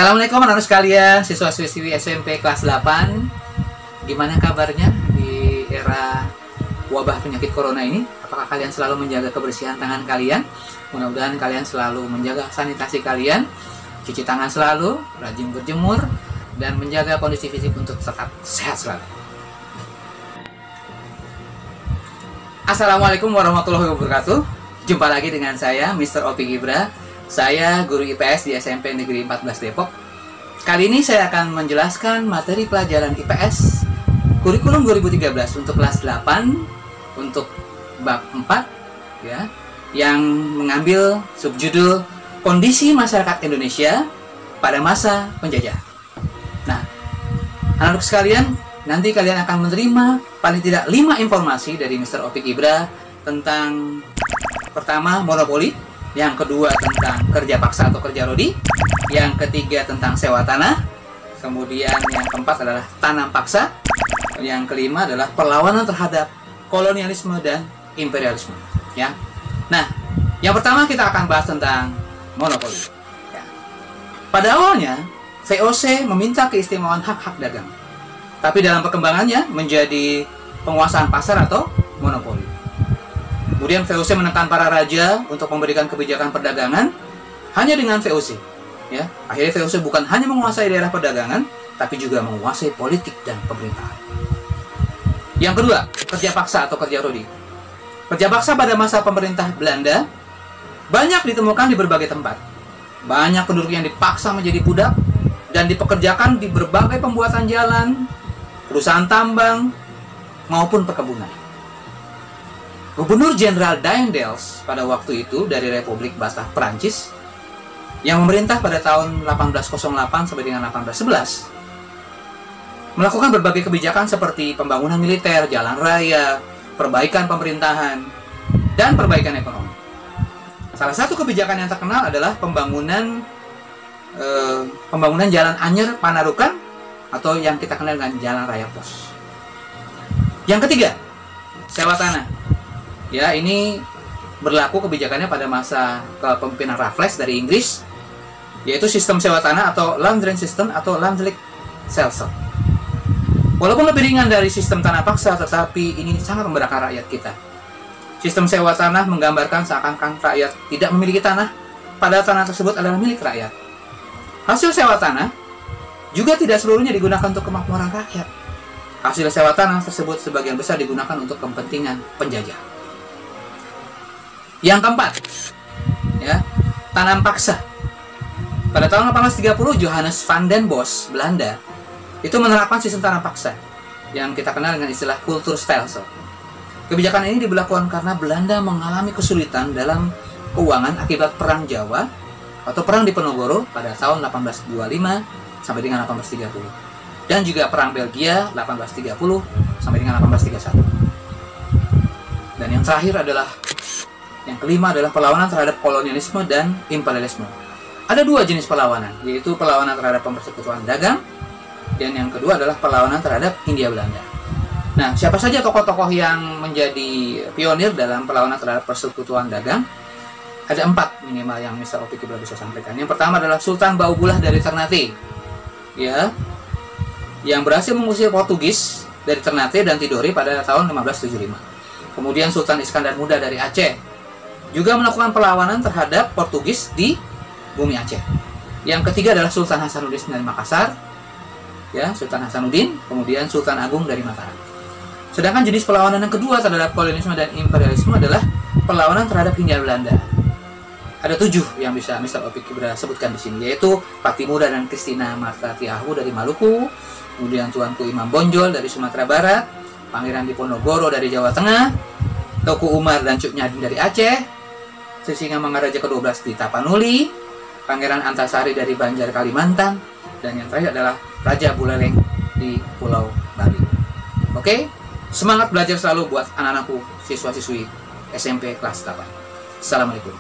Assalamualaikum anak-anak sekalian, siswa-siswi SMP kelas 8. Gimana kabarnya di era wabah penyakit corona ini? Apakah kalian selalu menjaga kebersihan tangan kalian? Mudah-mudahan kalian selalu menjaga sanitasi kalian, cuci tangan selalu, rajin berjemur, dan menjaga kondisi fisik untuk tetap sehat selalu. Assalamualaikum warahmatullahi wabarakatuh. Jumpa lagi dengan saya, Mr. Opi Gibra. Saya guru IPS di SMP Negeri 14 Depok. Kali ini saya akan menjelaskan materi pelajaran IPS kurikulum 2013 untuk kelas 8 untuk bab 4 ya, yang mengambil subjudul Kondisi Masyarakat Indonesia pada Masa Penjajah. Nah, anak-anak sekalian, nanti kalian akan menerima paling tidak 5 informasi dari Mr. Opi Gibra tentang pertama monopoli, yang kedua tentang kerja paksa atau kerja rodi, yang ketiga tentang sewa tanah, kemudian yang keempat adalah tanam paksa, yang kelima adalah perlawanan terhadap kolonialisme dan imperialisme. Ya, nah, yang pertama kita akan bahas tentang monopoli. Ya. Pada awalnya VOC meminta keistimewaan hak-hak dagang, tapi dalam perkembangannya menjadi penguasaan pasar atau monopoli. Kemudian VOC menekan para raja untuk memberikan kebijakan perdagangan hanya dengan VOC. Ya, akhirnya VOC bukan hanya menguasai daerah perdagangan, tapi juga menguasai politik dan pemerintahan. Yang kedua, kerja paksa atau kerja rodi. Kerja paksa pada masa pemerintah Belanda banyak ditemukan di berbagai tempat. Banyak penduduk yang dipaksa menjadi budak dan dipekerjakan di berbagai pembuatan jalan, perusahaan tambang, maupun perkebunan. Gubernur Jenderal Daendels pada waktu itu dari Republik Batak Perancis yang memerintah pada tahun 1808 sampai dengan 1811 melakukan berbagai kebijakan seperti pembangunan militer, jalan raya, perbaikan pemerintahan, dan perbaikan ekonomi. Salah satu kebijakan yang terkenal adalah pembangunan Jalan Anyer Panarukan atau yang kita kenal dengan Jalan Raya Pos. Yang ketiga, sewa tanah. Ya, ini berlaku kebijakannya pada masa kepemimpinan Raffles dari Inggris, yaitu sistem sewa tanah atau land rent system atau land lease sales. Walaupun lebih ringan dari sistem tanah paksa, tetapi ini sangat memberatkan rakyat kita. Sistem sewa tanah menggambarkan seakan-akan rakyat tidak memiliki tanah, padahal tanah tersebut adalah milik rakyat. Hasil sewa tanah juga tidak seluruhnya digunakan untuk kemakmuran rakyat. Hasil sewa tanah tersebut sebagian besar digunakan untuk kepentingan penjajah. Yang keempat, ya, tanam paksa. Pada tahun 1830, Johannes van den Bos, Belanda, itu menerapkan sistem tanam paksa yang kita kenal dengan istilah kulturstelsel. Kebijakan ini diberlakukan karena Belanda mengalami kesulitan dalam keuangan akibat Perang Jawa atau Perang Diponegoro pada tahun 1825 sampai dengan 1830. Dan juga Perang Belgia 1830 sampai dengan 1831. Dan yang terakhir adalah yang kelima adalah perlawanan terhadap kolonialisme dan imperialisme. Ada 2 jenis perlawanan, yaitu perlawanan terhadap persekutuan dagang, dan yang kedua adalah perlawanan terhadap Hindia Belanda. Nah, siapa saja tokoh-tokoh yang menjadi pionir dalam perlawanan terhadap persekutuan dagang? Ada 4 minimal yang Mr. Opi Gibra bisa sampaikan. Yang pertama adalah Sultan Baubulah dari Ternate, ya, yang berhasil mengusir Portugis dari Ternate dan Tidore pada tahun 1575. Kemudian Sultan Iskandar Muda dari Aceh juga melakukan perlawanan terhadap Portugis di bumi Aceh. Yang ketiga adalah Sultan Hasanuddin dari Makassar, ya, Sultan Hasanuddin, kemudian Sultan Agung dari Mataram. Sedangkan jenis perlawanan yang kedua terhadap kolonialisme dan imperialisme adalah perlawanan terhadap Hindia Belanda. Ada 7 yang bisa Mr. Opi Gibra sebutkan di sini, yaitu Patimuda dan Kristina Martatiahu dari Maluku, kemudian Tuanku Imam Bonjol dari Sumatera Barat, Pangeran Diponegoro dari Jawa Tengah, Teuku Umar dan Cuk Nyadin dari Aceh, Sisingamangaraja ke-12 di Tapanuli, Pangeran Antasari dari Banjar Kalimantan, dan yang terakhir adalah Raja Buleleng di Pulau Bali. Oke, semangat belajar selalu buat anak-anakku, siswa-siswi SMP kelas 8. Assalamualaikum.